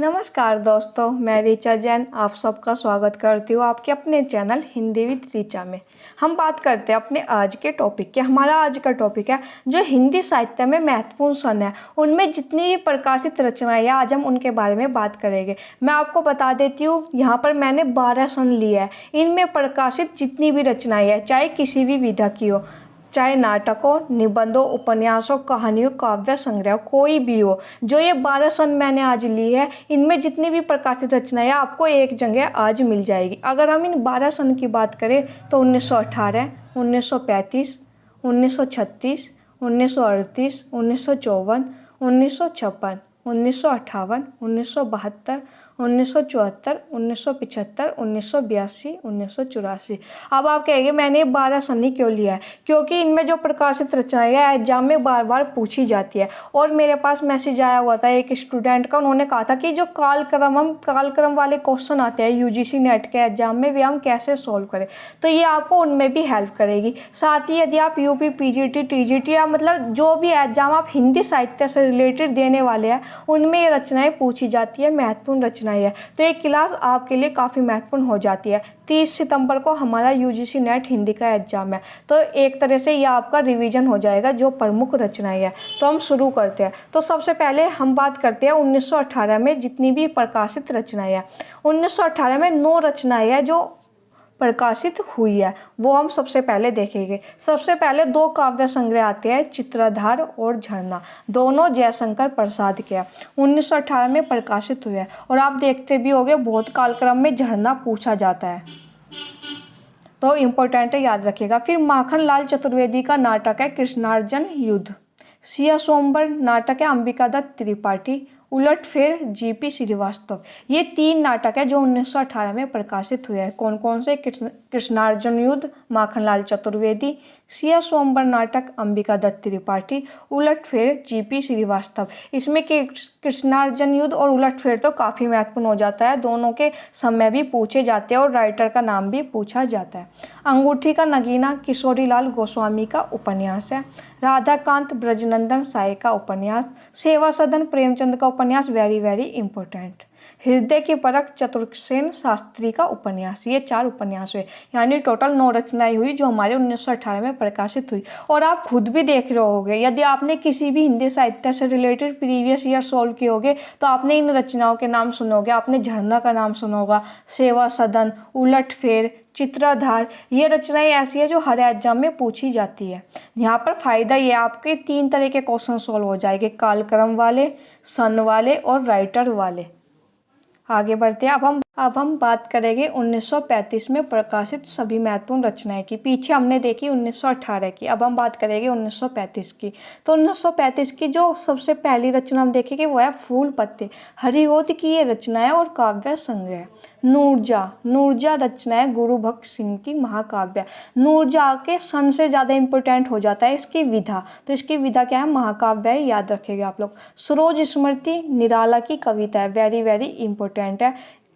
नमस्कार दोस्तों, मैं ऋचा जैन आप सबका स्वागत करती हूँ आपके अपने चैनल हिंदी विद ऋचा में। हम बात करते हैं अपने आज के टॉपिक के। हमारा आज का टॉपिक है जो हिंदी साहित्य में महत्वपूर्ण सन है, उनमें जितनी भी प्रकाशित रचनाएं हैं आज हम उनके बारे में बात करेंगे। मैं आपको बता देती हूँ, यहाँ पर मैंने 12 सन लिया है। इनमें प्रकाशित जितनी भी रचनाएं हैं, चाहे किसी भी विधा की हो, चाहे नाटकों, निबंधों, उपन्यासों, कहानियों, काव्य संग्रह, कोई भी हो, जो ये 12 सन मैंने आज ली है, इनमें जितनी भी प्रकाशित रचनाएं हैं आपको एक जगह आज मिल जाएगी। अगर हम इन 12 सन की बात करें तो 1918, 1935, 1936, 1938, 1954, 1956, 1958, 1972, 1974, 1975, 1982, 1984। अब आप कहेंगे मैंने 12 सनी क्यों लिया है? क्योंकि इनमें जो प्रकाशित रचनाएं हैं एग्जाम में बार बार पूछी जाती है। और मेरे पास मैसेज आया हुआ था एक स्टूडेंट का, उन्होंने कहा था कि जो कालक्रम वाले क्वेश्चन आते हैं यूजीसी नेट के एग्जाम में, वे हम कैसे सॉल्व करें, तो ये आपको उनमें भी हेल्प करेगी। साथ ही यदि आप यूपी पीजीटी टीजीटी या मतलब जो भी एग्जाम आप हिंदी साहित्य से रिलेटेड देने वाले हैं, उनमें ये रचनाएं पूछी जाती है, महत्वपूर्ण रचनाएं है, तो ये क्लास आपके लिए काफ़ी महत्वपूर्ण हो जाती है। 30 सितंबर को हमारा यूजीसी नेट हिंदी का एग्जाम है, तो एक तरह से ये आपका रिवीजन हो जाएगा जो प्रमुख रचनाएं है। तो हम शुरू करते हैं। तो सबसे पहले हम बात करते हैं 1918 में जितनी भी प्रकाशित रचनाएं हैं। 1918 में 9 रचनाएं हैं जो प्रकाशित हुई है, वो हम सबसे पहले देखेंगे। सबसे पहले 2 काव्य संग्रह आते हैं, चित्रधार और झरना, दोनों जयशंकर प्रसाद के 1918 में प्रकाशित हुए हैं। और आप देखते भी होंगे बहुत कालक्रम में झरना पूछा जाता है, तो इम्पोर्टेंट है, याद रखिएगा। फिर माखन लाल चतुर्वेदी का नाटक है कृष्णार्जुन युद्ध। सिया सोमबर नाटक है अंबिका दत्त त्रिपाठी। उलटफेर जीपी श्रीवास्तव। ये 3 नाटक है जो 1918 में प्रकाशित हुए हैं। कौन कौन से? कृष्णार्जुन युद्ध माखनलाल चतुर्वेदी, सिया सोमबर नाटक अंबिका दत्त त्रिपाठी, उलटफेर जीपी श्रीवास्तव। इसमें कृष्णार्जुन युद्ध और उलटफेर तो काफ़ी महत्वपूर्ण हो जाता है, दोनों के समय भी पूछे जाते हैं और राइटर का नाम भी पूछा जाता है। अंगूठी का नगीना किशोरीलाल गोस्वामी का उपन्यास है। राधाकांत ब्रजनंदन साय का उपन्यास। सेवा सदन प्रेमचंद का उपन्यास, वेरी वेरी इंपॉर्टेंट। हृदय की परख चतुर्सेन शास्त्री का उपन्यास। ये 4 उपन्यास हुए, यानी टोटल 9 रचनाएं हुई जो हमारे 1918 में प्रकाशित हुई। और आप खुद भी देख रहे होगे, यदि आपने किसी भी हिंदी साहित्य से रिलेटेड प्रीवियस ईयर सॉल्व किए होगे तो आपने इन रचनाओं के नाम सुने होंगे। आपने झरना का नाम सुना होगा, सेवा सदन, उलटफेर, चित्रधार। ये रचनाएं ऐसी है जो हर एग्जाम में पूछी जाती है। यहाँ पर फायदा ये आपके 3 तरह के क्वेश्चन सॉल्व हो जाएंगे, कालक्रम वाले, सन वाले और राइटर वाले। आगे बढ़ते हैं। अब हम बात करेंगे 1935 में प्रकाशित सभी महत्वपूर्ण रचनाएं की। पीछे हमने देखी 1918 की, अब हम बात करेंगे 1935 की। तो 1935 की जो सबसे पहली रचना हम देखेंगे वो है फूल पत्ते। हरिओद की ये रचना है और काव्य संग्रह। नूरजा रचना है गुरु भक्त सिंह की महाकाव्य। नूरजा के सन से ज़्यादा इंपॉर्टेंट हो जाता है इसकी विधा, तो इसकी विधा क्या है? महाकाव्य है, याद रखेंगे आप लोग। सरोज स्मृति निराला की कविता है, वेरी वेरी इंपॉर्टेंट है।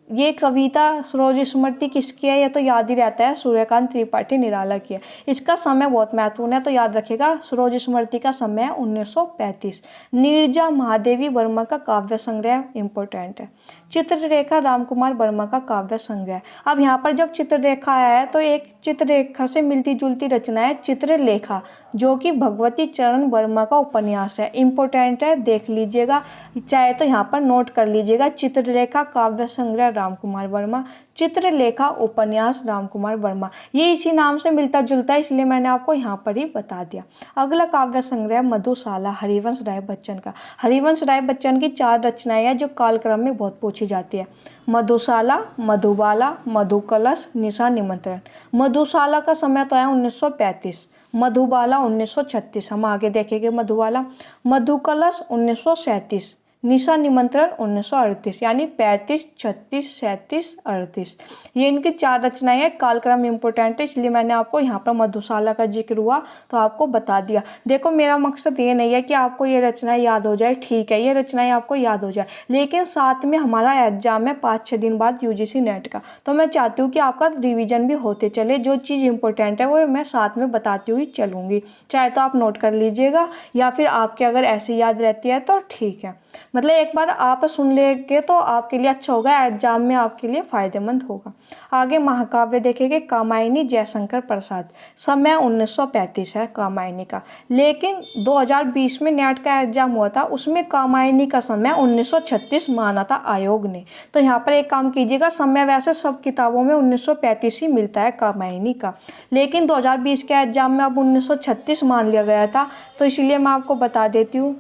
ये कविता सरोज स्मृति किसकी है? ये तो याद ही रहता है, सूर्यकांत त्रिपाठी निराला की है। इसका समय बहुत महत्वपूर्ण है, तो याद रखिएगा सरोज स्मृति का समय है 1935। नीरजा महादेवी वर्मा का काव्य संग्रह इंपॉर्टेंट है। चित्ररेखा रामकुमार वर्मा का काव्य संग्रह। अब यहाँ पर जब चित्ररेखा आया है तो एक चित्ररेखा से मिलती जुलती रचना है चित्रलेखा, जो कि भगवती चरण वर्मा का उपन्यास है, इंपॉर्टेंट है, देख लीजिएगा, चाहे तो यहाँ पर नोट कर लीजिएगा। चित्ररेखा काव्य संग्रह रामकुमार वर्मा, चित्रलेखा उपन्यास रामकुमार वर्मा। ये इसी नाम से मिलता जुलता है, इसलिए मैंने आपको यहाँ पर ही बता दिया। अगला काव्य संग्रह मधुशाला हरिवंश राय बच्चन का। हरिवंश राय बच्चन की 4 रचनाएं हैं जो कालक्रम में बहुत पूछी जाती है। मधुशाला, मधुबाला, मधुकलश, निशा निमंत्रण। मधुशाला का समय तो है 1935, मधुबाला 1936, हम आगे देखेंगे मधुबाला। मधुकलश 1937, निशा निमंत्रण 1938, यानी 35, 36, 37, 38। ये इनकी 4 रचनाएं हैं, कालक्रम इंपॉर्टेंट है, इसलिए मैंने आपको यहाँ पर मधुशाला का जिक्र हुआ तो आपको बता दिया। देखो मेरा मकसद ये नहीं है कि आपको ये रचनाएं याद हो जाए, ठीक है, ये रचनाएं आपको याद हो जाए, लेकिन साथ में हमारा एग्जाम है 5-6 दिन बाद यूजीसी नेट का, तो मैं चाहती हूँ कि आपका रिविजन भी होते चले। जो चीज़ इंपॉर्टेंट है वो मैं साथ में बताती हुई चलूँगी, चाहे तो आप नोट कर लीजिएगा या फिर आपके अगर ऐसे याद रहती है तो ठीक है। मतलब एक बार आप सुन लेंगे तो आपके लिए अच्छा होगा, एग्जाम में आपके लिए फ़ायदेमंद होगा। आगे महाकाव्य देखेंगे, कामायनी जयशंकर प्रसाद, समय 1935 है कामायनी का। लेकिन 2020 में नेट का एग्जाम हुआ था, उसमें कामायनी का समय 1936 माना था आयोग ने। तो यहाँ पर एक काम कीजिएगा, समय वैसे सब किताबों में 1935 ही मिलता है कामायनी का, लेकिन 2020 के एग्जाम में अब 1936 मान लिया गया था, तो इसलिए मैं आपको बता देती हूँ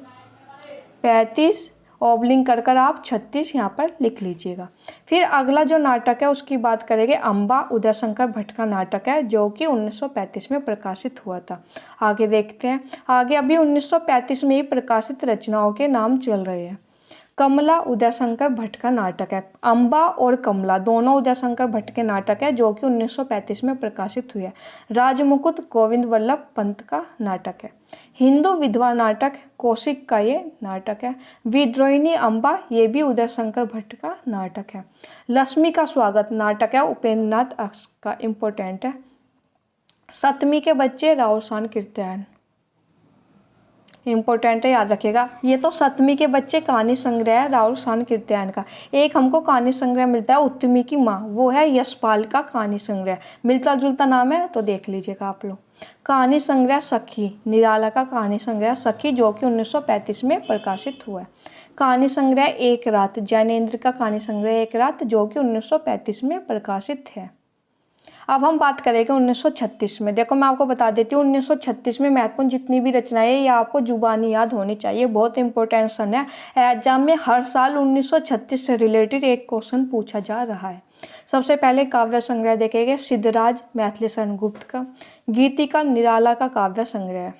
35 ओबलिंग कर आप 36 यहाँ पर लिख लीजिएगा। फिर अगला जो नाटक है उसकी बात करेंगे, अम्बा उदय शंकर भट्ट का नाटक है, जो कि 1935 में प्रकाशित हुआ था। आगे देखते हैं, आगे अभी 1935 में ही प्रकाशित रचनाओं के नाम चल रहे हैं। कमला उदय शंकर भट्ट का नाटक है, अम्बा और कमला दोनों उदय शंकर भट्ट के नाटक है, जो कि 1935 में प्रकाशित हुए हैं। राजमुकुट गोविंद वल्लभ पंत का नाटक है। हिंदू विधवा नाटक कौशिक का ये नाटक है। विद्रोहिणी अम्बा ये भी उदय शंकर भट्ट का नाटक है। लक्ष्मी का स्वागत नाटक है, उपेंद्र नाथ का, इम्पोर्टेंट है। सतमी के बच्चे रावसान कीर्तन, इम्पोर्टेंट है, याद रखिएगा। ये तो सतमी के बच्चे कहानी संग्रह है राहुल शान कीर्त्यायन का। एक हमको कहानी संग्रह मिलता है उत्तमी की माँ, वो है यशपाल का कहानी संग्रह, मिलता जुलता नाम है तो देख लीजिएगा आप लोग। कहानी संग्रह सखी, निराला का कहानी संग्रह सखी, जो कि 1935 में प्रकाशित हुआ है। कहानी संग्रह एक रात, जैनेन्द्र का कहानी संग्रह एक रात, जो कि 1935 में प्रकाशित है। अब हम बात करेंगे 1936 में। देखो मैं आपको बता देती हूँ 1936 में महत्वपूर्ण जितनी भी रचनाएं ये आपको जुबानी याद होनी चाहिए, बहुत इंपॉर्टेंट सन है। एग्जाम में हर साल 1936 से रिलेटेड एक क्वेश्चन पूछा जा रहा है। सबसे पहले काव्य संग्रह देखेंगे, सिद्धराज मैथिली शरण गुप्त का। गीतिका निराला का काव्य संग्रह।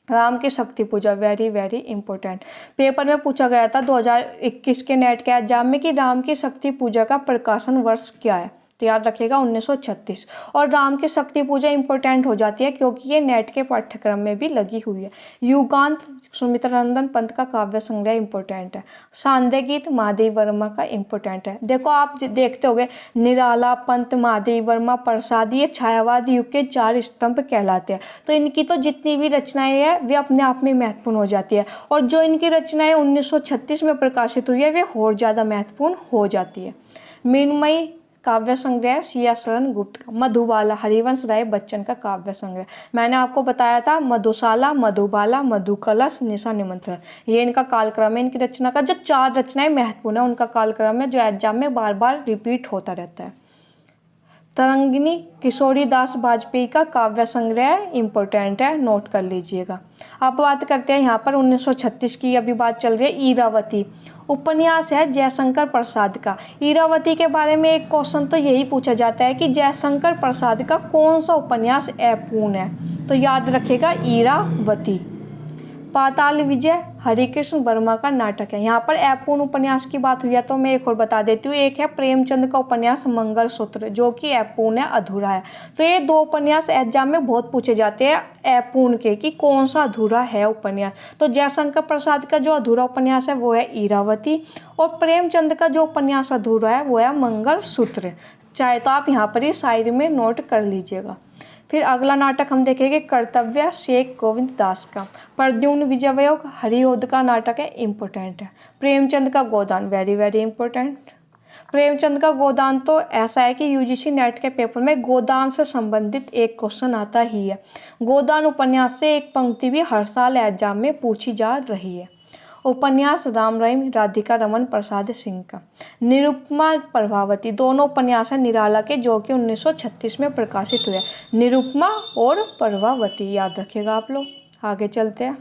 राम की शक्ति पूजा, वेरी वेरी इंपॉर्टेंट, पेपर में पूछा गया था 2021 के नेट के एग्जाम में कि राम की शक्ति पूजा का प्रकाशन वर्ष क्या है, तो याद रखिएगा 1936। और राम की शक्ति पूजा इंपॉर्टेंट हो जाती है क्योंकि ये नेट के पाठ्यक्रम में भी लगी हुई है। युगांत सुमित्रा नंदन पंत का काव्य संग्रह इंपॉर्टेंट है। सांध्य गीत महादेव वर्मा का इंपॉर्टेंट है। देखो आप देखते होंगे निराला, पंत, महादेव वर्मा, प्रसाद, ये छायावाद युग के 4 स्तंभ कहलाते हैं। तो इनकी तो जितनी भी रचनाएं हैं वे अपने आप में महत्वपूर्ण हो जाती है, और जो इनकी रचनाएं 1936 में प्रकाशित हुई है वे और ज़्यादा महत्वपूर्ण हो जाती है। मृण्मयी काव्य संग्रह सिया शरण गुप्त का। मधुबाला हरिवंश राय बच्चन का काव्य संग्रह, मैंने आपको बताया था मधुशाला, मधुबाला, मधुकलश, निशा निमंत्रण, ये इनका कालक्रम है। इनकी रचना का जो 4 रचनाएं महत्वपूर्ण है उनका कालक्रम है, जो एग्जाम में बार बार रिपीट होता रहता है। तरंगिनी किशोरी दास वाजपेयी का काव्य संग्रह इंपॉर्टेंट है, नोट कर लीजिएगा। अब बात करते हैं यहाँ पर 1936 की, अभी बात चल रही है ईरावती, उपन्यास है जयशंकर प्रसाद का। ईरावती के बारे में एक क्वेश्चन तो यही पूछा जाता है कि जयशंकर प्रसाद का कौन सा उपन्यास अपूर्ण है, तो याद रखिएगा ईरावती। पाताल विजय हरिकृष्ण वर्मा का नाटक है। यहाँ पर अपूर्ण उपन्यास की बात हुई है तो मैं एक और बता देती हूँ, एक है प्रेमचंद का उपन्यास मंगलसूत्र, जो कि अपूर्ण है, अधूरा है। तो ये 2 उपन्यास एग्जाम में बहुत पूछे जाते हैं अपूर्ण के, कि कौन सा अधूरा है उपन्यास। तो जयशंकर प्रसाद का जो अधूरा उपन्यास है वो है ईरावती, और प्रेमचंद का जो उपन्यास अधूरा है वो है मंगलसूत्र। चाहे तो आप यहाँ पर ही साइड में नोट कर लीजिएगा। फिर अगला नाटक हम देखेंगे कर्तव्य शेख गोविंद दास का। प्रद्युम्न विजययोग हरिओद का नाटक है, इम्पोर्टेंट है। प्रेमचंद का गोदान, वेरी वेरी इंपॉर्टेंट। प्रेमचंद का गोदान तो ऐसा है कि यूजीसी नेट के पेपर में गोदान से संबंधित एक क्वेश्चन आता ही है। गोदान उपन्यास से एक पंक्ति भी हर साल एग्जाम में पूछी जा रही है। उपन्यास राम रहीम राधिका रमन प्रसाद सिंह का। निरुपमा प्रभावती, दोनों उपन्यास हैं निराला के, जो कि 1936 में प्रकाशित हुए। निरुपमा और प्रभावती याद रखिएगा आप लोग। आगे चलते हैं,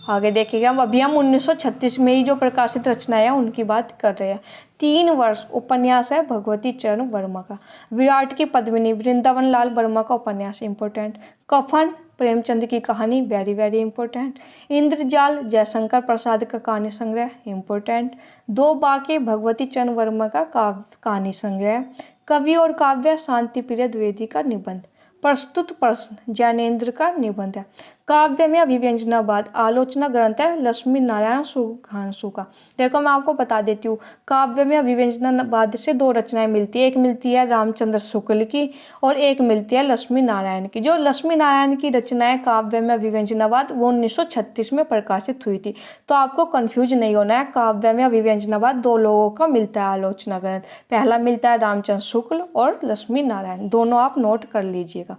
आगे देखिएगा। अभी हम 1936 में ही जो प्रकाशित रचनाएं हैं उनकी बात कर रहे हैं। 3 वर्ष उपन्यास है भगवती चरण वर्मा का। विराट की पद्मिनी वृंदावन लाल वर्मा का उपन्यास, इंपॉर्टेंट। कफन प्रेमचंद की कहानी, very very important. इंद्रजाल Jaishankar Prasad का कहानी संग्रह, इंपॉर्टेंट। 2 बाके भगवती चरण वर्मा का कहानी संग्रह। कवि और काव्य शांति प्रिय द्विवेदी का निबंध। प्रस्तुत प्रश्न जैनेन्द्र का निबंध है। काव्य में अभिव्यंजनावाद आलोचना ग्रंथ है लक्ष्मी नारायण सुधांशु का। देखो मैं आपको बता देती हूँ, काव्य में अभिव्यंजनावाद से दो रचनाएं मिलती है, एक मिलती है रामचंद्र शुक्ल की और एक मिलती है लक्ष्मी नारायण की। जो लक्ष्मी नारायण की रचना है काव्य में अभिव्यंजनावाद वो 1936 में प्रकाशित हुई थी। तो आपको कंफ्यूज नहीं होना है, काव्य में अभिव्यंजनावाद दो लोगों का मिलता है आलोचना ग्रंथ, पहला मिलता है रामचंद्र शुक्ल और लक्ष्मी नारायण, दोनों आप नोट कर लीजिएगा।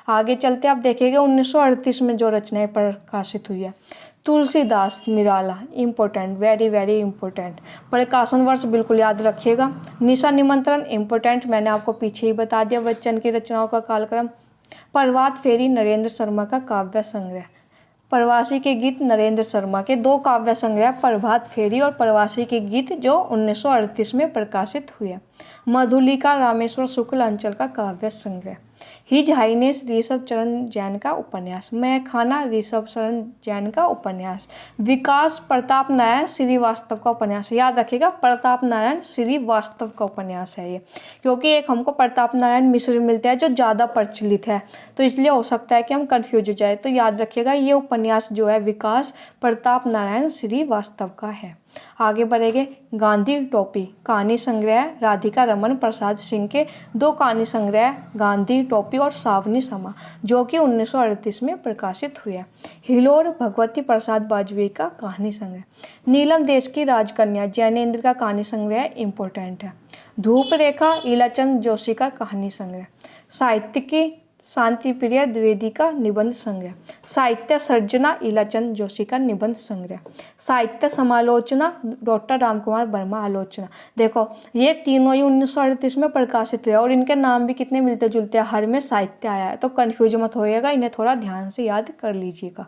आगे चलते आप देखेंगे 1938 में जो रचनाएं प्रकाशित हुई है, तुलसीदास निराला, इम्पोर्टेंट, वेरी वेरी इम्पोर्टेंट। प्रकाशन वर्ष बिल्कुल याद रखिएगा। निशा निमंत्रण इम्पोर्टेंट, मैंने आपको पीछे ही बता दिया। बच्चन की रचनाओं का कालक्रम, प्रभात फेरी नरेंद्र शर्मा का काव्य संग्रह, प्रवासी के गीत नरेंद्र शर्मा के दो काव्य संग्रह प्रभात फेरी और प्रवासी के गीत जो 1938 में प्रकाशित हुए। मधुलिका रामेश्वर शुक्ल अंचल का काव्य संग्रह। हिज हाइनेस ऋषभ चरण जैन का उपन्यास, मैं खाना ऋषभ चरण जैन का उपन्यास। विकास प्रताप नारायण श्रीवास्तव का उपन्यास, याद रखिएगा प्रताप नारायण श्रीवास्तव का उपन्यास है ये, क्योंकि एक हमको प्रताप नारायण मिश्र मिलते हैं जो ज़्यादा प्रचलित है, तो इसलिए हो सकता है कि हम कंफ्यूज हो जाए। तो याद रखिएगा ये उपन्यास जो है विकास प्रताप नारायण श्रीवास्तव का है। आगे बढ़ेंगे, गांधी टोपी कहानी संग्रह राधिका रमन प्रसाद सिंह के दो कहानी संग्रह गांधी टोपी और सावनी समा जो कि 1938 में प्रकाशित हुए। हिलोर भगवती प्रसाद वाजपेयी का कहानी संग्रह। नीलम देश की राजकन्या जैनेन्द्र का कहानी संग्रह इम्पोर्टेंट है। धूप रेखा इलाचंद जोशी का कहानी संग्रह। साहित्य की शांति प्रिय द्विवेदी का निबंध संग्रह। साहित्य सर्जना इलाचंद जोशी का निबंध संग्रह। साहित्य समालोचना डॉक्टर रामकुमार वर्मा आलोचना। देखो ये तीनों ही 1938 में प्रकाशित हुए और इनके नाम भी कितने मिलते जुलते हैं, हर में साहित्य आया है, तो कन्फ्यूज मत होइएगा, इन्हें थोड़ा ध्यान से याद कर लीजिएगा।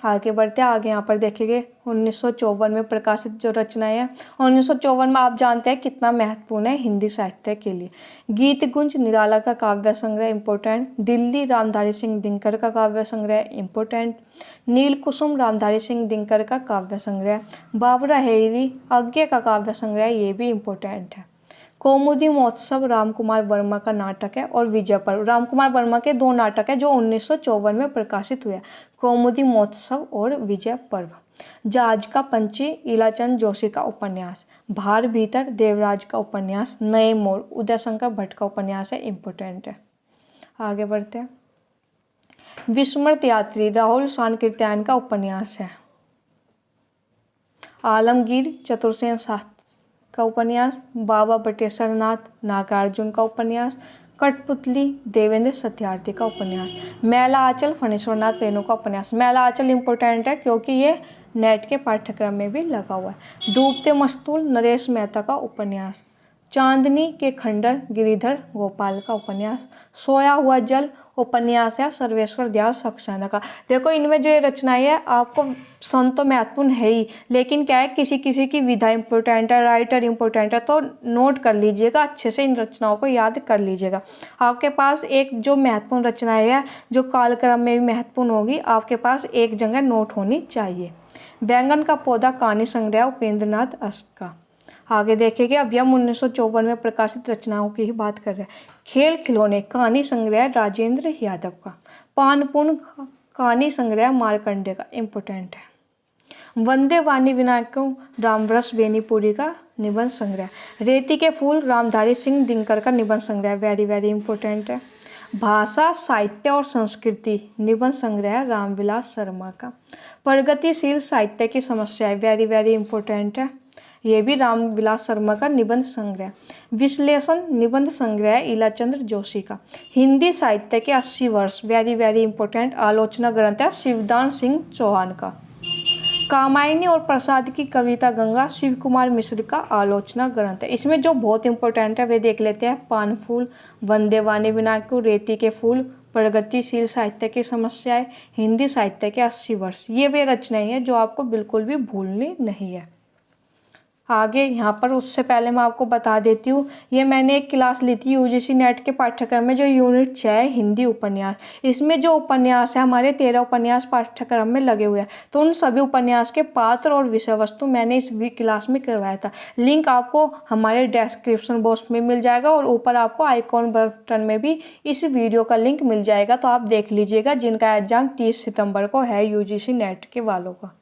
आगे बढ़ते हैं, आगे यहाँ पर देखेंगे 1954 में प्रकाशित जो रचनाएं हैं, 1954 में आप जानते हैं कितना महत्वपूर्ण है हिंदी साहित्य के लिए। गीत गुंज निराला का काव्य संग्रह इम्पोर्टेंट। दिल्ली रामधारी सिंह दिनकर का काव्य संग्रह इम्पोर्टेंट। नील कुसुम रामधारी सिंह दिनकर का काव्य संग्रह। बाबरा हेरी आज्ञा का काव्य संग्रह, ये भी इम्पोर्टेंट है। कौमुदी महोत्सव रामकुमार वर्मा का नाटक है और विजय पर्व, रामकुमार वर्मा के दो नाटक है जो 1954 में प्रकाशित हुए, कौमुदी महोत्सव और विजय पर्व। जहाज का पंछी इलाचंद जोशी का उपन्यास। भार भीतर देवराज का उपन्यास। नए मोड़ उदय शंकर भट्ट का उपन्यास है, इम्पोर्टेंट है। आगे बढ़ते हैं, विस्मृत यात्री राहुल शानकीर्त्यायन का उपन्यास है। आलमगीर चतुर्सेन शास्त्री का उपन्यास। बाबा बटेश्वर नाथ नागार्जुन का उपन्यास। कठपुतली देवेंद्र सत्यार्थी का उपन्यास। मैला आंचल फणीश्वर नाथ रेणु का उपन्यास। मैला आंचल इम्पोर्टेंट है क्योंकि ये नेट के पाठ्यक्रम में भी लगा हुआ है। डूबते मस्तूल नरेश मेहता का उपन्यास। चांदनी के खंडर गिरिधर गोपाल का उपन्यास। सोया हुआ जल उपन्यास है सर्वेश्वर दयाल सक्सेना का। देखो इनमें जो ये रचनाएं है आपको सन तो महत्वपूर्ण है ही, लेकिन क्या है किसी किसी की विधा इंपॉर्टेंट है, राइटर इंपॉर्टेंट है, तो नोट कर लीजिएगा अच्छे से, इन रचनाओं को याद कर लीजिएगा। आपके पास एक जो महत्वपूर्ण रचनाएं है जो कालक्रम में भी महत्वपूर्ण होगी, आपके पास एक जगह नोट होनी चाहिए। बैंगन का पौधा कहानी संग्रह उपेंद्र नाथ अष्ट का। आगे देखेंगे, अभी हम 1954 में प्रकाशित रचनाओं की ही बात कर रहे हैं। खेल खिलौने कहानी संग्रह राजेंद्र यादव का। पानपुन कहानी संग्रह मार्कंडे का, इम्पोर्टेंट है। वंदे वाणी विनायकों रामवरस बेनीपुरी का निबंध संग्रह। रेती के फूल रामधारी सिंह दिनकर का निबंध संग्रह, वेरी वेरी इंपॉर्टेंट है। भाषा साहित्य और संस्कृति निबंध संग्रह रामविलास शर्मा का। प्रगतिशील साहित्य की समस्याएं, वेरी वेरी इंपॉर्टेंट है, ये भी रामविलास शर्मा का निबंध संग्रह। विश्लेषण निबंध संग्रह इलाचंद्र जोशी का। हिंदी साहित्य के 80 वर्ष, वेरी वेरी इंपॉर्टेंट, आलोचना ग्रंथ है शिवदान सिंह चौहान का। कामायनी और प्रसाद की कविता गंगा शिव कुमार मिश्र का आलोचना ग्रंथ है। इसमें जो बहुत इंपॉर्टेंट है वे देख लेते हैं। पान फूल, वंदे वाणी विनायक, रेती के फूल, प्रगतिशील साहित्य की समस्याएं, हिंदी साहित्य के 80 वर्ष, ये वे रचनाएं हैं जो आपको बिल्कुल भी भूलनी नहीं है। आगे यहाँ पर उससे पहले मैं आपको बता देती हूँ, ये मैंने एक क्लास ली थी यूजीसी नेट के पाठ्यक्रम में, जो यूनिट 6 है हिंदी उपन्यास। इसमें जो उपन्यास है हमारे 13 उपन्यास पाठ्यक्रम में लगे हुए हैं, तो उन सभी उपन्यास के पात्र और विषय वस्तु मैंने इस क्लास में करवाया था। लिंक आपको हमारे डिस्क्रिप्शन बॉक्स में मिल जाएगा और ऊपर आपको आइकॉन बटन में भी इस वीडियो का लिंक मिल जाएगा, तो आप देख लीजिएगा, जिनका एग्जाम 30 सितंबर को है यूजीसी नेट के वालों का।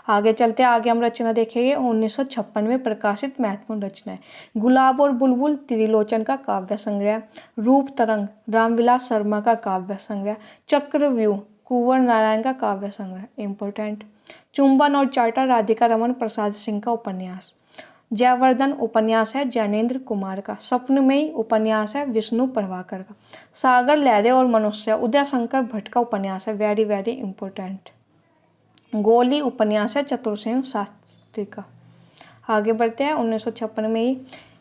आगे चलते हैं, आगे हम रचना देखेंगे 1956 में प्रकाशित महत्वपूर्ण रचनाएं। गुलाब और बुलबुल त्रिलोचन का काव्य संग्रह, रूप तरंग रामविलास शर्मा का काव्य संग्रह, चक्रव्यूह कुंवर नारायण का काव्य संग्रह इम्पोर्टेंट, चुंबन और चार्टर राधिका रमन प्रसाद सिंह का उपन्यास, जयवर्धन उपन्यास है जैनेन्द्र कुमार का, स्वप्नमयी उपन्यास है विष्णु प्रभाकर का, सागर लहरें और मनुष्य उदय शंकर भट्ट का उपन्यास है, वेरी वेरी इंपॉर्टेंट, गोली उपन्यास है चतुर्सेन शास्त्री का। आगे बढ़ते हैं, 1956 में ही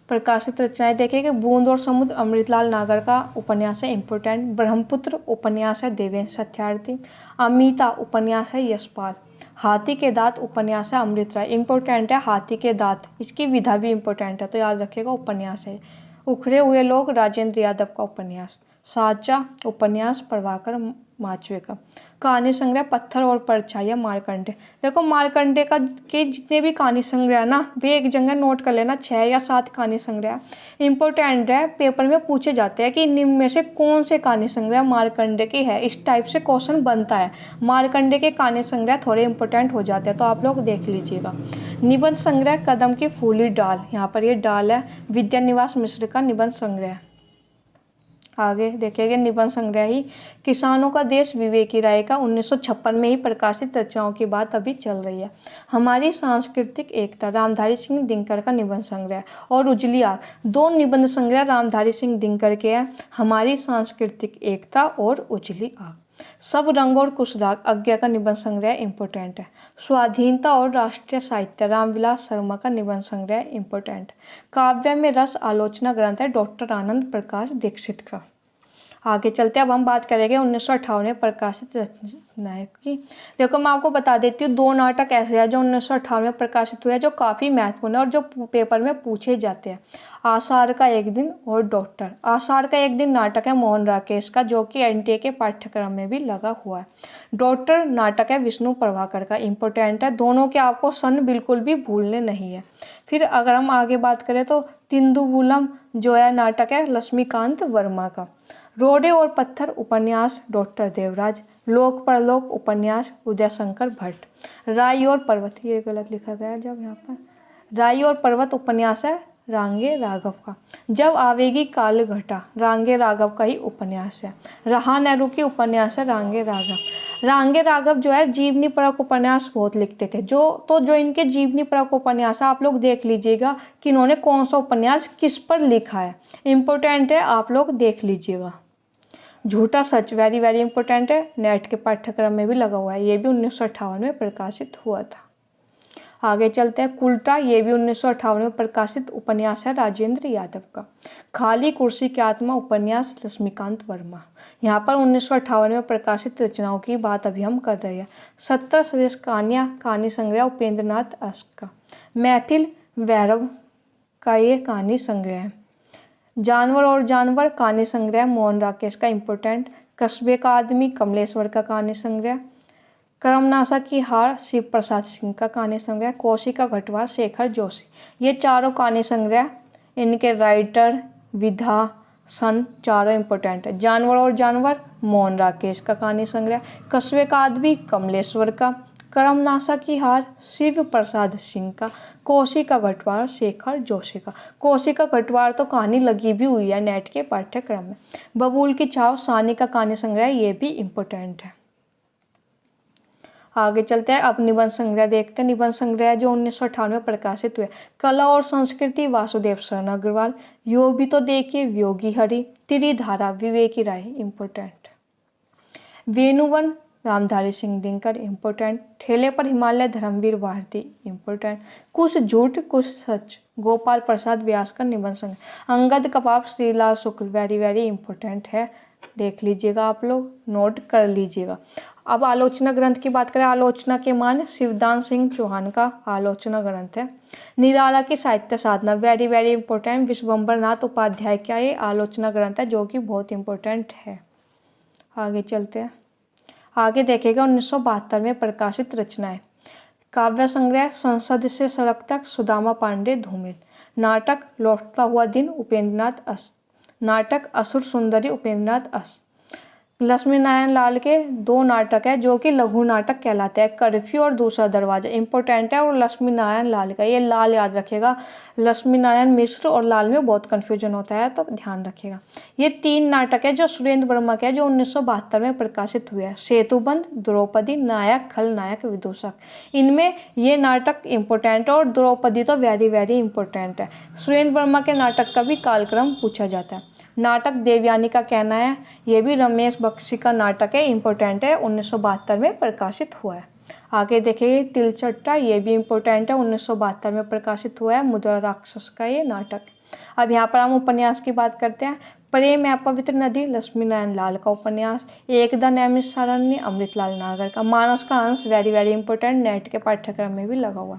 प्रकाशित रचनाएं देखेंगे। बूंद और समुद्र अमृतलाल नागर का उपन्यास है इम्पोर्टेंट, ब्रह्मपुत्र उपन्यास है देवेंद्र सत्यार्थी, अमिता उपन्यास है यशपाल, हाथी के दांत उपन्यास है अमृत राय, इम्पोर्टेंट है हाथी के दांत, इसकी विधा भी इम्पोर्टेंट है तो याद रखिएगा उपन्यास है। उखड़े हुए लोग राजेंद्र यादव का उपन्यास, साचा उपन्यास प्रभाकर माचवे का, कहानी संग्रह पत्थर और परछाइयाँ मार्कंडे। देखो मार्कंडे का के जितने भी कहानी संग्रह है ना, वे एक जगह नोट कर लेना, 6 या 7 कहानी संग्रह इंपॉर्टेंट है, पेपर में पूछे जाते हैं कि निम्न में से कौन से कहानी संग्रह मार्कंडे की है, इस टाइप से क्वेश्चन बनता है। मार्कंडे के कहानी संग्रह थोड़े इंपॉर्टेंट हो जाते हैं, तो आप लोग देख लीजिएगा। निबंध संग्रह कदम की फूली डाल, यहाँ पर ये डाल है विद्यानिवास मिश्र का निबंध संग्रह। आगे देखेंगे निबंध संग्रह ही किसानों का देश विवेकी राय का 1956 में ही प्रकाशित रचनाओं की बात अभी चल रही है। हमारी सांस्कृतिक एकता रामधारी सिंह दिनकर का निबंध संग्रह, और उजली आग, 2 निबंध संग्रह रामधारी सिंह दिनकर के हैं, हमारी सांस्कृतिक एकता और उजली आग। सब रंग और कुछ राग अज्ञा का निबंध संग्रह इंपॉर्टेंट है। स्वाधीनता और राष्ट्रीय साहित्य रामविलास शर्मा का निबंध संग्रह इंपॉर्टेंट। काव्य में रस आलोचना ग्रंथ है डॉक्टर आनंद प्रकाश दीक्षित का। आगे चलते हैं, अब हम बात करेंगे 1958 में प्रकाशित रचनाएं की। देखो मैं आपको बता देती हूँ, 2 नाटक ऐसे हैं जो 1958 में प्रकाशित हुए हैं, जो काफ़ी महत्वपूर्ण है और जो पेपर में पूछे जाते हैं। आषाढ़ का एक दिन और डॉक्टर। आषाढ़ का एक दिन नाटक है मोहन राकेश का, जो कि एनटीए के पाठ्यक्रम में भी लगा हुआ है। डॉक्टर नाटक है विष्णु प्रभाकर का, इंपॉर्टेंट है, दोनों के आपको सन बिल्कुल भी भूलने नहीं है। फिर अगर हम आगे बात करें तो तिंदुवुलम जो है नाटक है लक्ष्मीकांत वर्मा का। रोडे और पत्थर उपन्यास डॉक्टर देवराज। लोक परलोक उपन्यास उदय शंकर भट्ट। राई और पर्वत, ये गलत लिखा गया है जब यहाँ पर, राई और पर्वत उपन्यास है रांगे राघव का। जब आवेगी काल घटा, रांगे राघव का ही उपन्यास है। रहा नेहरू की उपन्यास है रांगे राघव। रांगे राघव जो है जीवनी परक उपन्यास बहुत लिखते थे, जो इनके जीवनी परक उपन्यास है, आप लोग देख लीजिएगा कि इन्होंने कौन सा उपन्यास किस पर लिखा है, इम्पोर्टेंट है, आप लोग देख लीजिएगा। झूठा सच, वेरी वेरी इंपॉर्टेंट है, नेट के पाठ्यक्रम में भी लगा हुआ है, ये भी 1958 में प्रकाशित हुआ था। आगे चलते हैं, उल्टा, ये भी 1958 में प्रकाशित उपन्यास है राजेंद्र यादव का। खाली कुर्सी की आत्मा उपन्यास लक्ष्मीकांत वर्मा। यहाँ पर 1958 में प्रकाशित रचनाओं की बात अभी हम कर रहे हैं। 70 श्रेष्ठ कहानियाँ कहानी संग्रह उपेंद्र नाथ अश्क का। महफिल वैरव का ये कहानी संग्रह है। जानवर और जानवर कहानी संग्रह मोहन राकेश का, इंपॉर्टेंट। कस्बे का आदमी कमलेश्वर का कहानी संग्रह। करमनाशा की हार शिव प्रसाद सिंह का कहानी संग्रह। कोसी का घटवार शेखर जोशी। ये चारों कहानी संग्रह, इनके राइटर विधा सन चारों इंपॉर्टेंट है। जानवर और जानवर मोहन राकेश का कहानी संग्रह। कस्बे का आदमी कमलेश्वर का। करमनाशा की हार शिव प्रसाद सिंह का। कोसी का घटवार शेखर जोशी का। कोसी का घटवार तो कहानी लगी भी हुई है नेट के पाठ्यक्रम में। बबूल की छाव सानी का कहानी संग्रह, ये भी इम्पोर्टेंट है। आगे चलते हैं, अब निबंध संग्रह देखते हैं। निबंध संग्रह जो 1958 में प्रकाशित हुए। कला और संस्कृति वासुदेव शरण अग्रवाल। योग भी तो देखिए योगी हरि। त्रिधारा विवेकी राय, इम्पोर्टेंट। वेणुवन रामधारी सिंह दिनकर, इम्पोर्टेंट। ठेले पर हिमालय धर्मवीर भारती, इम्पोर्टेंट। कुछ झूठ कुछ सच गोपाल प्रसाद व्यास का निबंध संग्रह। अंगद कबाब श्रीलाल शुक्ल, वेरी वेरी इंपॉर्टेंट है, देख लीजिएगा, आप लोग नोट कर लीजिएगा। अब आलोचना ग्रंथ की बात करें, आलोचना के मान शिवदान सिंह चौहान का आलोचना ग्रंथ है। निराला की साहित्य साधना, वेरी वेरी इंपॉर्टेंट, विश्वम्बर नाथ उपाध्याय का ये आलोचना ग्रंथ है जो कि बहुत इंपॉर्टेंट है। आगे चलते हैं, आगे देखेगा 1972 में प्रकाशित रचनाएं। काव्य संग्रह संसद से सड़क तक सुदामा पांडे धूमिल। नाटक लौटता हुआ दिन उपेंद्रनाथ अस। नाटक असुर सुंदरी उपेंद्रनाथ अस। लक्ष्मी नारायण लाल के 2 नाटक है जो कि लघु नाटक कहलाते हैं, कर्फ्यू और दूसरा दरवाजा, इंपॉर्टेंट है। और लक्ष्मी नारायण लाल का, ये लाल याद रखेगा, लक्ष्मी नारायण मिश्र और लाल में बहुत कन्फ्यूजन होता है तो ध्यान रखिएगा। ये 3 नाटक है जो सुरेंद्र वर्मा के है, जो 1972 में प्रकाशित हुए हैं। सेतुबंध, द्रौपदी, नायक खलनायक विदूषक, इनमें ये नाटक इंपॉर्टेंट है और द्रौपदी तो वेरी वेरी इंपॉर्टेंट है। सुरेंद्र वर्मा के नाटक का भी कालक्रम पूछा जाता है। नाटक देवयानी का कहना है, ये भी रमेश बख्शी का नाटक है, इंपॉर्टेंट है, 1972 में प्रकाशित हुआ है। आगे देखिए तिलचट्टा, ये भी इंपॉर्टेंट है, 1972 में प्रकाशित हुआ है, मुद्रा राक्षस का ये नाटक। अब यहाँ पर हम उपन्यास की बात करते हैं। प्रेम है पवित्र नदी, लक्ष्मी नारायण लाल का उपन्यास। एकदा नैमिषारण्य, अमृतलाल नागर का। मानस का अंश, वेरी वेरी इंपॉर्टेंट, नेट के पाठ्यक्रम में भी लगा हुआ।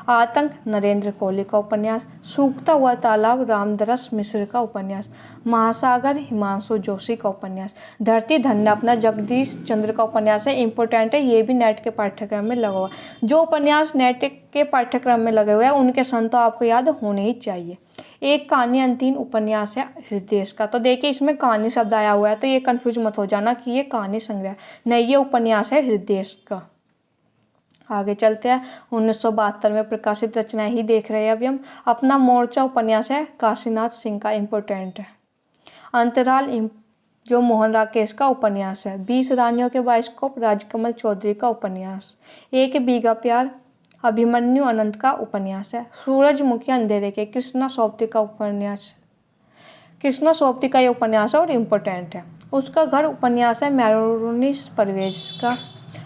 आतंक, नरेंद्र कोहली का उपन्यास। सूखता हुआ तालाब, रामदरस मिश्र का उपन्यास। महासागर, हिमांशु जोशी का उपन्यास। धरती धन्य, अपना जगदीश चंद्र का उपन्यास है, इंपॉर्टेंट है, ये भी नेट के पाठ्यक्रम में लगा हुआ। जो उपन्यास नेट के पाठ्यक्रम में लगे हुए हैं उनके सन तो आपको याद होने ही चाहिए। एक कहानी अंतिम उपन्यास है हृदय का। तो देखिए इसमें कहानी शब्द आया हुआ है तो ये कंफ्यूज मत हो जाना कि ये कहानी संग्रह, नहीं, ये उपन्यास है हृदय का। आगे चलते हैं, 1972 में प्रकाशित रचनाएं ही देख रहे हैं अभी हम। अपना मोर्चा उपन्यास है, काशीनाथ सिंह का, इंपॉर्टेंट है। अंतराल, जो मोहन राकेश का उपन्यास है। 20 रानियों के बाइस्कोप, राजकमल चौधरी का उपन्यास। एक बीघा प्यार, अभिमन्यु अनंत का उपन्यास है। सूरजमुखी अंधेरे के, कृष्णा सोबती का उपन्यास। कृष्णा सोबती का ये उपन्यास है और इम्पोर्टेंट है। उसका घर उपन्यास है, मैरोनिस परवेज का।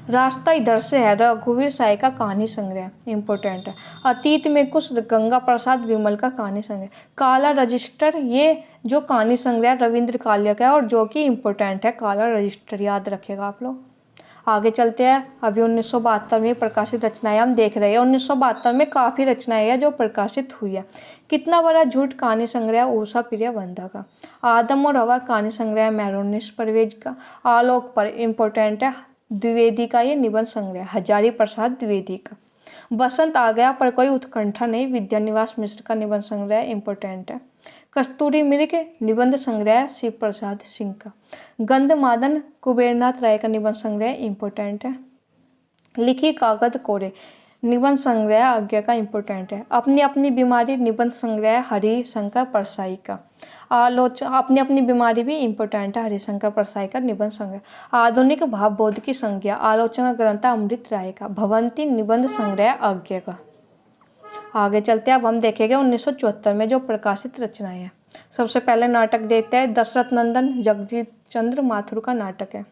रास्ता इधर से है, रघुवीर साय का कहानी संग्रह, इम्पोर्टेंट है। अतीत में कुछ, गंगा प्रसाद विमल का कहानी संग्रह। काला रजिस्टर, ये जो कहानी संग्रह रविंद्र कालिया का है और जो कि इम्पोर्टेंट है, काला रजिस्टर याद रखिएगा आप लोग। आगे चलते हैं, अभी 1972 में प्रकाशित रचनाएं हम देख रहे हैं। 1972 में काफ़ी रचनाएं हैं जो प्रकाशित हुई है। कितना बड़ा झूठ कहानी संग्रह उषा प्रिया वंदा का। आदम और हवा कहानी संग्रह मैरोनिस परवेज का। आलोक पर, इम्पोर्टेंट है, द्विवेदी का ये निबंध संग्रह, हजारी प्रसाद द्विवेदी का। बसंत आ गया पर कोई उत्कंठा नहीं, विद्यानिवास मिश्र का निबंध संग्रह, इम्पोर्टेंट है। कस्तूरी मृग निबंध संग्रह, शिव प्रसाद सिंह का। गंधमादन, कुबेरनाथ राय का निबंध संग्रह, इम्पोर्टेंट है। लिखी कागज कोरे निबंध संग्रह आज्ञा का, इम्पोर्टेंट है। अपनी अपनी बीमारी निबंध संग्रह, हरिशंकर परसाई का। आलोचना, अपनी अपनी बीमारी भी इम्पोर्टेंट है, हरिशंकर परसाई का निबंध संग्रह। आधुनिक भावबोध की संज्ञा, आलोचना ग्रंथ अमृत राय का। भवंती निबंध संग्रह आज्ञा का। आगे चलते हैं, अब हम देखेंगे 1974 में जो प्रकाशित रचनाएं हैं। सबसे पहले नाटक देखते हैं, दशरथ नंदन जगजीत चंद्र माथुर का नाटक है।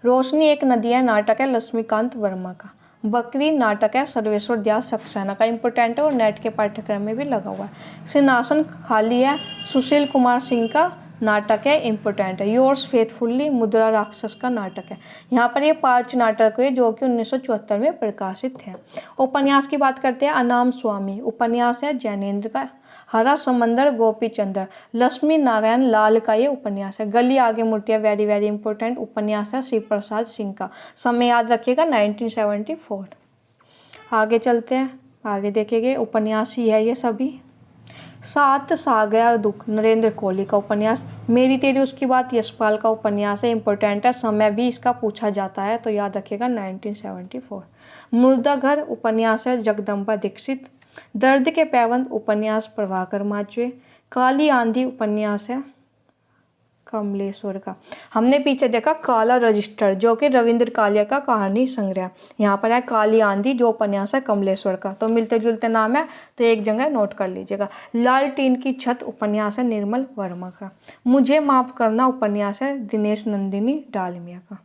रोशनी एक नदी है, नाटक है लक्ष्मीकांत वर्मा का। बकरी नाटक है सर्वेश्वर दयाल सक्सेना का, इंपॉर्टेंट है और नेट के पाठ्यक्रम में भी लगा हुआ है। सिंहासन खाली है, सुशील कुमार सिंह का नाटक है, इंपॉर्टेंट है। योर्स फेथफुल्ली मुद्रा राक्षस का नाटक है। यहाँ पर ये 5 नाटक हुए जो कि 1974 में प्रकाशित हैं। उपन्यास की बात करते हैं, अनाम स्वामी उपन्यास है जैनेन्द्र का। हरा समंदर गोपीचंद्र, लक्ष्मी नारायण लाल का ये उपन्यास है। गली आगे मूर्तियाँ, वेरी वेरी इंपॉर्टेंट उपन्यास है, शिव प्रसाद सिंह का। समय याद रखिएगा 1974। आगे चलते हैं, आगे देखेंगे उपन्यास ही है ये सभी। सात सा गया दुख, नरेंद्र कोहली का उपन्यास। मेरी तेरी उसकी बात, यशपाल का उपन्यास है, इंपॉर्टेंट है, समय भी इसका पूछा जाता है तो याद रखिएगा 1974। मुर्दा घर उपन्यास है, जगदम्बा दीक्षित। दर्द के पैबंद उपन्यास, प्रभाकर माचवे। काली आंधी उपन्यास है कमलेश्वर का। हमने पीछे देखा काला रजिस्टर जो कि रविंद्र कालिया का कहानी संग्रह, यहाँ पर है काली आंधी जो उपन्यास है कमलेश्वर का। तो मिलते जुलते नाम है तो एक जगह नोट कर लीजिएगा। लाल टीन की छत उपन्यास है निर्मल वर्मा का। मुझे माफ़ करना उपन्यास है दिनेश नंदिनी डालमिया का।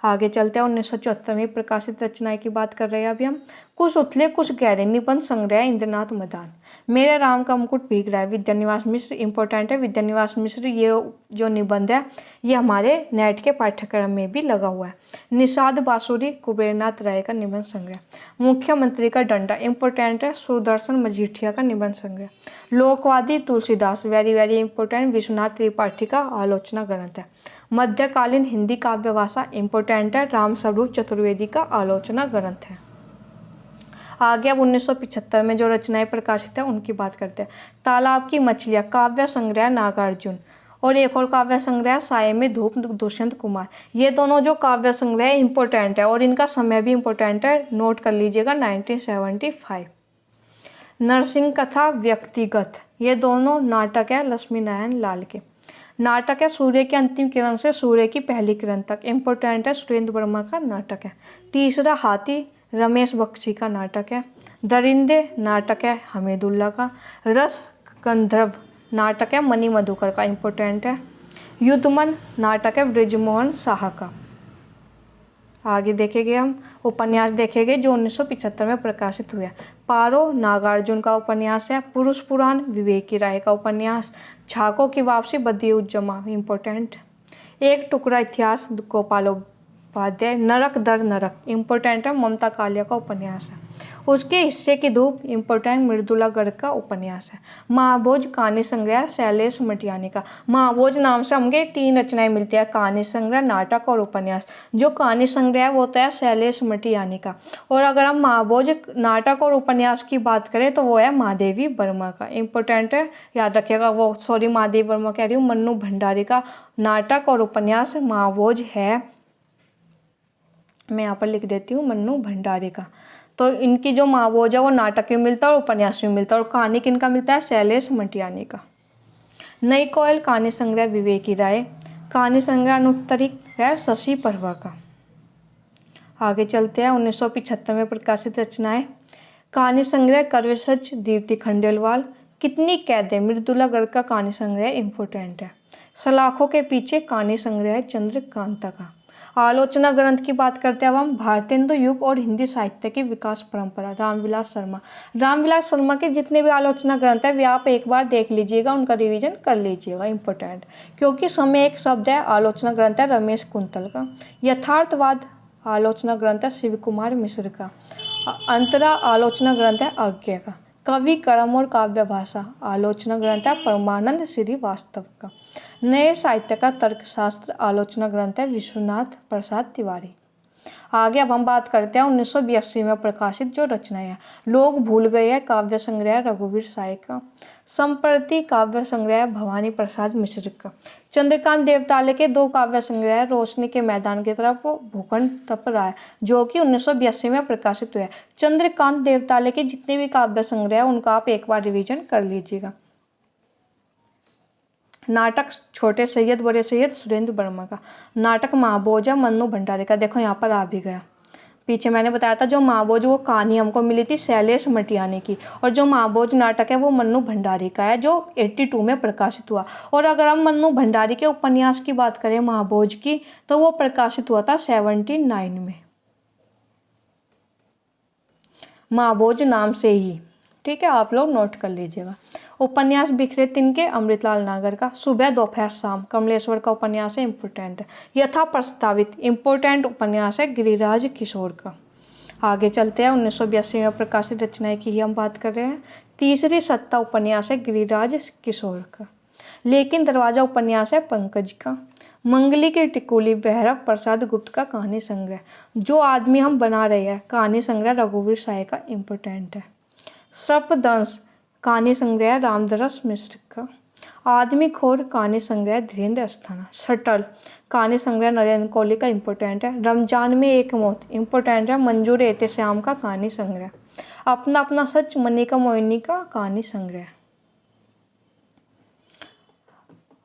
आगे चलते हैं 1974 में प्रकाशित रचनाएं की बात कर रहे हैं अभी हम। कुछ उथले कुछ गहरे निबंध संग्रह इंद्रनाथ मदान। मेरे राम का मुकुट भीग रहा है विद्यानिवास मिश्र, इंपॉर्टेंट है। विद्यानिवास मिश्र ये जो निबंध है ये हमारे नेट के पाठ्यक्रम में भी लगा हुआ है। निषाद बांसुरी कुबेरनाथ राय का निबंध संग्रह। मुख्यमंत्री का डंडा, इंपॉर्टेंट है। सुदर्शन मजीठिया का निबंध संग्रह। लोकवादी Tulsidas, very very important, Vishwanath Tripathi का आलोचना ग्रंथ है। मध्यकालीन हिंदी काव्य भाषा, इंपॉर्टेंट है। रामस्वरूप चतुर्वेदी का आलोचना ग्रंथ है। आगे अब 1975 में जो रचनाएं प्रकाशित है उनकी बात करते हैं। तालाब की मछलियाँ काव्य संग्रह नागार्जुन, और एक और काव्य संग्रह साये में धूप दुष्यंत कुमार। ये दोनों जो काव्य संग्रह इंपॉर्टेंट है और इनका समय भी इंपॉर्टेंट है, नोट कर लीजिएगा 1975। नरसिंह कथा व्यक्तिगत, ये दोनों नाटक है लक्ष्मी नारायण लाल के। नाटक है सूर्य की अंतिम किरण से सूर्य की पहली किरण तक, इंपॉर्टेंट है, सुरेंद्र वर्मा का नाटक है। तीसरा हाथी रमेश बख्शी का नाटक है। दरिंदे नाटक है हमीदुल्ला का। रस गंधर्व नाटक है मणि मधुकर का, इंपॉर्टेंट है। युद्धमन नाटक है ब्रिजमोहन साहा का। आगे देखेंगे हम उपन्यास देखेंगे जो 1975 में प्रकाशित हुआ। पारो नागार्जुन का उपन्यास है। पुरुष पुराण विवेकी राय का उपन्यास। छाको की वापसी बदियुज्जमा, इंपॉर्टेंट। एक टुकड़ा इतिहास गोपालोपाध्याय। नरक दर नरक, इंपॉर्टेंट है, ममता कालिया का उपन्यास है। उसके हिस्से की धूप, इंपॉर्टेंट, मृदुला गर्ग का उपन्यास है। महाभोज कहानी संग्रह शैलेश मटियानी का। महाभोज नाम से हमें 3 रचनाएं मिलती है, कहानी संग्रह, नाटक और उपन्यास। जो कहानी संग्रह है वो होता है शैलेश मटियानी का, और अगर हम महाभोज नाटक और उपन्यास की बात करें तो वो है महादेवी वर्मा का, इंपॉर्टेंट है, याद रखिएगा। वो सॉरी महादेवी वर्मा कह रही हूँ, मन्नू भंडारी का नाटक और उपन्यास महाभोज है। मैं यहाँ पर लिख देती हूँ मन्नू भंडारी का। तो इनकी जो महाभोज है वो नाटक में मिलता है और उपन्यास में मिलता है, और कहानी किनका मिलता है, शैलेश मटियानी का। नई कोयल कहानी संग्रह विवेकी राय। कहानी संग्रह अनुत्तरिक है शशि परवा का। आगे चलते हैं 1975 में प्रकाशित रचनाएं। कहानी संग्रह करवेसच दीप्ति खंडेलवाल। कितनी कैदें मृदुला गर्ग का कहानी संग्रह, इंपॉर्टेंट है। सलाखों के पीछे कहानी संग्रह चंद्रकांता का। आलोचना ग्रंथ की बात करते हैं अब हम। भारतेंदु युग और हिंदी साहित्य की विकास परंपरा, रामविलास शर्मा। रामविलास शर्मा के जितने भी आलोचना ग्रंथ है वे आप एक बार देख लीजिएगा, उनका रिवीजन कर लीजिएगा, इंपॉर्टेंट, क्योंकि समय एक शब्द है। आलोचना ग्रंथ है रमेश कुंतल का। यथार्थवाद आलोचना ग्रंथ है शिव कुमार मिश्र का। अंतरा आलोचना ग्रंथ है आज्ञा का। कवि कर्म और काव्य भाषा आलोचना ग्रंथ है परमानंद श्रीवास्तव का। नए साहित्य का तर्कशास्त्र आलोचना ग्रंथ है विश्वनाथ प्रसाद तिवारी। आगे अब हम बात करते हैं 1982 में प्रकाशित जो रचनाएं हैं। लोग भूल गए हैं काव्य संग्रह रघुवीर साय का। संप्रति काव्य संग्रह भवानी प्रसाद मिश्र का। चंद्रकांत देवताले के 2 काव्य संग्रह रोशनी के मैदान की तरफ भूखंड तप रहा है, जो कि 1982 में प्रकाशित हुआ है। चंद्रकांत देवताले के जितने भी काव्य संग्रह है उनका आप एक बार रिवीजन कर लीजिएगा। नाटक छोटे सैयद बड़े सैयद सुरेंद्र वर्मा का। नाटक महाभोज मन्नू भंडारी का। देखो यहाँ पर आ भी गया, पीछे मैंने बताया था जो महाभोज वो कहानी हमको मिली थी शैलेश मटियानी की, और जो महाभोज नाटक है वो मन्नू भंडारी का है जो 82 में प्रकाशित हुआ। और अगर हम मन्नू भंडारी के उपन्यास की बात करें महाभोज की, तो वो प्रकाशित हुआ था 79 में, महाभोज नाम से ही, ठीक है, आप लोग नोट कर लीजिएगा। उपन्यास बिखरे तिनके अमृतलाल नागर का। सुबह दोपहर शाम कमलेश्वर का उपन्यास है, इंपॉर्टेंट है। यथा प्रस्तावित इंपॉर्टेंट उपन्यास है गिरिराज किशोर का। आगे चलते हैं 1982 में प्रकाशित रचनाएं की ही हम बात कर रहे हैं। तीसरी सत्ता उपन्यास है गिरिराज किशोर का। लेकिन दरवाजा उपन्यास है पंकज का। मंगली की टिकुली भैरव प्रसाद गुप्त का कहानी संग्रह। जो आदमी हम बना रहे हैं कहानी संग्रह रघुवीर साय का, इंपॉर्टेंट है। सर्पदंश कहानी संग्रह रामदरस मिश्र का। आदमी खोर कहानी संग्रह धीरेन्द्र अस्थाना। शटल कहानी संग्रह नरेंद्र कोहली का, इंपॉर्टेंट है। रमजान में एक मौत, इंपॉर्टेंट है, मंजूर एहतेशाम का कहानी संग्रह। अपना अपना सच मनिका मोहिनी का कहानी संग्रह।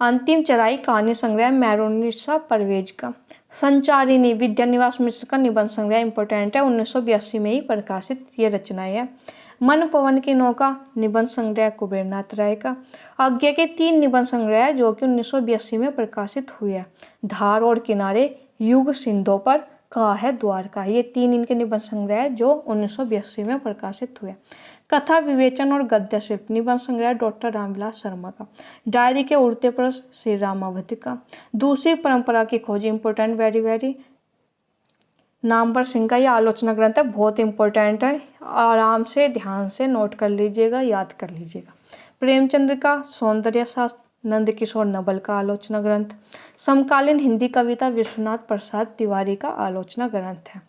अंतिम चढ़ाई कहानी संग्रह मैरोनिसा परवेज का। संचारिणी विद्यानिवास मिश्र का निबंध संग्रह, इंपॉर्टेंट है, 1982 में ही प्रकाशित ये रचनाएं है। मन पवन की नौका निबंध संग्रह कुबेरनाथ राय का। आज्ञा के 3 निबंध संग्रह जो कि 1982 में प्रकाशित हुए हैं। धार और किनारे युग सिंधु पर, कहा है द्वारका। ये 3 इनके निबंध संग्रह जो 1982 में प्रकाशित हुए। कथा विवेचन और गद्य शिल्प निबंध संग्रह डॉक्टर रामविलास शर्मा का। डायरी के उड़ते प्रश्न श्री रामावती का। दूसरी परंपरा की खोज important, very very, Namvar Singh का। ये आलोचना ग्रंथ है, बहुत इंपॉर्टेंट है, आराम से ध्यान से नोट कर लीजिएगा, याद कर लीजिएगा। प्रेमचंद्र का सौंदर्य शास्त्र, नंदकिशोर नवल का आलोचना ग्रंथ। समकालीन हिंदी कविता विश्वनाथ प्रसाद तिवारी का आलोचना ग्रंथ है।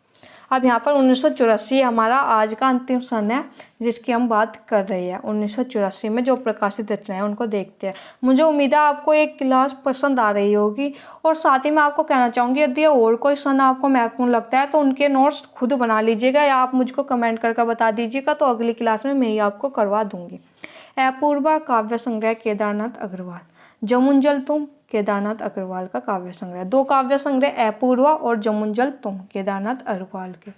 अब यहाँ पर 1984 हमारा आज का अंतिम सन है जिसकी हम बात कर रहे हैं। 1984 में जो प्रकाशित रचनाएं उनको देखते हैं। मुझे उम्मीद है आपको एक क्लास पसंद आ रही होगी, और साथ ही मैं आपको कहना चाहूँगी यदि और कोई सन आपको महत्वपूर्ण लगता है तो उनके नोट्स खुद बना लीजिएगा या आप मुझको कमेंट करके बता दीजिएगा, तो अगली क्लास में मैं ही आपको करवा दूँगी। अपूर्वा काव्य संग्रह केदारनाथ अग्रवाल। जमुंजल तुम केदारनाथ अग्रवाल का काव्य संग्रह। 2 काव्य संग्रह अपूर्वा और जमुंजल तुम केदारनाथ अग्रवाल के।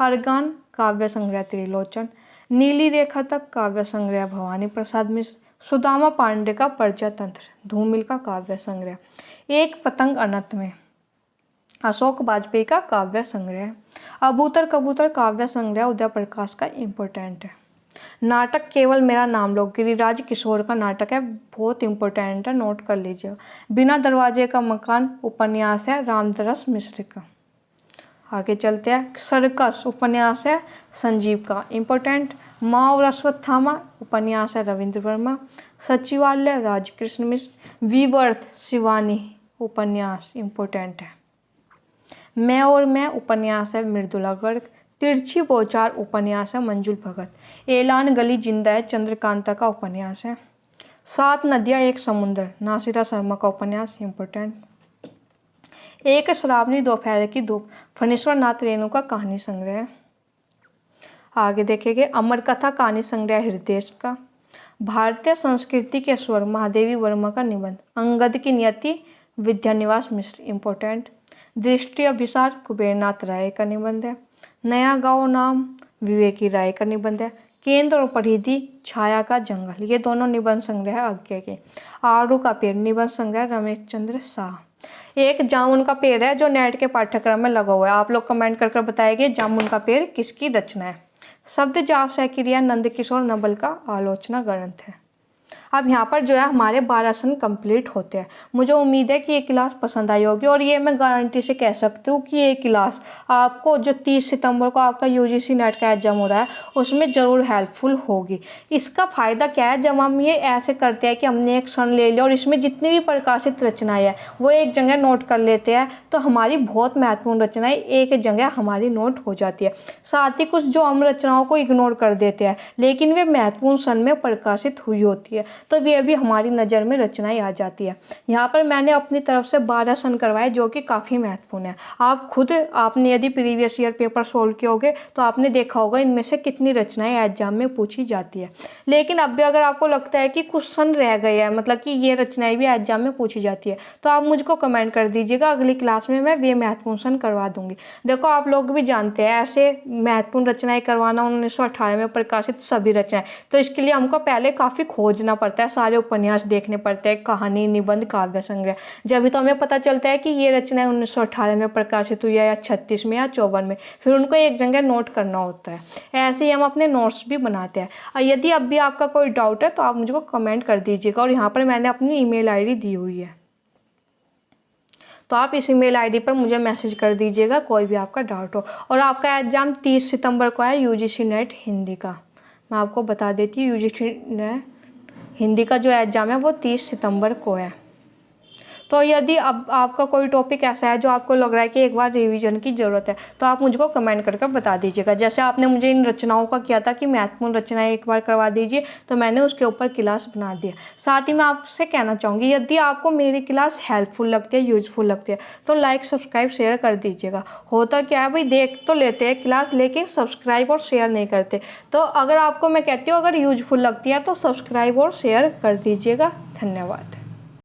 अर्गान काव्य संग्रह त्रिलोचन। नीली रेखा तक काव्य संग्रह भवानी प्रसाद मिश्र। सुदामा पांडे का प्रजातंत्र। धूमिल का काव्य संग्रह। एक पतंग अनंत में अशोक वाजपेयी का काव्य संग्रह। अबूतर कबूतर काव्य संग्रह उदय प्रकाश का इम्पोर्टेंट है। नाटक केवल मेरा नाम लो गिरिराज किशोर का नाटक है, बहुत इंपॉर्टेंट है, नोट कर लीजिए। बिना दरवाजे का मकान उपन्यास है रामदरस मिश्र का। आगे चलते हैं। सर्कस उपन्यास है संजीव का, इम्पोर्टेंट। माँ और अश्वत्थामा उपन्यास है रविंद्र वर्मा। सचिवालय राजकृष्ण मिश्र। वीवर्थ शिवानी उपन्यास इम्पोर्टेंट है। मैं और मैं उपन्यास है मृदुला गर्ग। तिरछी बौछार उपन्यास है मंजुल भगत। एलान गली जिंदा है चंद्रकांता का उपन्यास है। 7 नदियाँ एक समुद्र नासिरा शर्मा का उपन्यास इम्पोर्टेंट। एक श्रावणी दोपहर की धूप फणीश्वर नाथ रेणु का कहानी संग्रह। आगे देखेंगे। अमर कथा कहानी संग्रह हृदय का। भारतीय संस्कृति के स्वर महादेवी वर्मा का निबंध। अंगद की नियति विद्यानिवास मिश्र इम्पोर्टेंट। दृष्टि अभिसार कुबेरनाथ राय का निबंध है। नया गांव नाम विवेकी राय का निबंध है। केंद्र और परिधि छाया का जंगल, ये दोनों निबंध संग्रह आज्ञा के। आड़ू का पेड़ निबंध संग्रह रमेश चंद्र शाह। एक जामुन का पेड़ है जो नेट के पाठ्यक्रम में लगा हुआ है, आप लोग कमेंट कर बताएंगे जामुन का पेड़ किसकी रचना है। शब्द जास है क्रिया नंदकिशोर नवल का आलोचना ग्रंथ है। अब यहाँ पर जो है हमारे 12 सन कंप्लीट होते हैं। मुझे उम्मीद है कि ये क्लास पसंद आई होगी, और ये मैं गारंटी से कह सकती हूँ कि ये क्लास आपको जो 30 सितंबर को आपका यूजीसी नेट का एग्जाम हो रहा है उसमें ज़रूर हेल्पफुल होगी। इसका फ़ायदा क्या है, जब हम ये ऐसे करते हैं कि हमने एक सन ले लिया और इसमें जितनी भी प्रकाशित रचनाएँ हैं वो एक जगह नोट कर लेते हैं, तो हमारी बहुत महत्वपूर्ण रचनाएँ एक जगह हमारी नोट हो जाती है। साथ ही कुछ जो हम रचनाओं को इग्नोर कर देते हैं लेकिन वे महत्वपूर्ण सन में प्रकाशित हुई होती है, तो वे भी हमारी नज़र में रचनाएं आ जाती है। यहाँ पर मैंने अपनी तरफ से 12 सन करवाए जो कि काफ़ी महत्वपूर्ण है। आप खुद आपने यदि प्रीवियस ईयर पेपर सोल्व किए होगे तो आपने देखा होगा इनमें से कितनी रचनाएं एग्जाम में पूछी जाती है। लेकिन अब भी अगर आपको लगता है कि कुछ सन रह गए हैं, मतलब कि ये रचनाएं भी एग्जाम में पूछी जाती है, तो आप मुझको कमेंट कर दीजिएगा, अगली क्लास में मैं वे महत्वपूर्ण सन करवा दूंगी। देखो आप लोग भी जानते हैं ऐसे महत्वपूर्ण रचनाएं करवाना 1918 में प्रकाशित सभी रचनाएं, तो इसके लिए हमको पहले काफ़ी खोजना पड़ता है, सारे उपन्यास देखने पड़ते हैं, कहानी निबंध काव्य संग्रह, जब भी तो हमें पता चलता है कि ये रचनाएं 1918 में प्रकाशित हुई है या 36 में या 54 में, फिर उनको एक जगह नोट करना होता है। ऐसे ही हम अपने नोट्स भी बनाते हैं। यदि अब भी आपका कोई डाउट है तो आप मुझको कमेंट कर दीजिएगा, और यहाँ पर मैंने अपनी ईमेल आईडी दी हुई है, तो आप इस ईमेल आईडी पर मुझे मैसेज कर दीजिएगा कोई भी आपका डाउट हो। और आपका एग्ज़ाम 30 सितंबर को है यूजीसी नेट हिंदी का, मैं आपको बता देती हूँ यूजीसी नेट हिंदी का जो एग्ज़ाम है वो 30 सितंबर को है। तो यदि अब आपका कोई टॉपिक ऐसा है जो आपको लग रहा है कि एक बार रिवीजन की ज़रूरत है, तो आप मुझको कमेंट करके बता दीजिएगा। जैसे आपने मुझे इन रचनाओं का किया था कि महत्वपूर्ण रचनाएं एक बार करवा दीजिए, तो मैंने उसके ऊपर क्लास बना दिया। साथ ही मैं आपसे कहना चाहूँगी यदि आपको मेरी क्लास हेल्पफुल लगती है, यूजफुल लगती है, तो लाइक सब्सक्राइब शेयर कर दीजिएगा। होता क्या है भाई, देख तो लेते हैं क्लास लेकिन सब्सक्राइब और शेयर नहीं करते। तो अगर आपको मैं कहती हूँ अगर यूजफुल लगती है तो सब्सक्राइब और शेयर कर दीजिएगा। धन्यवाद।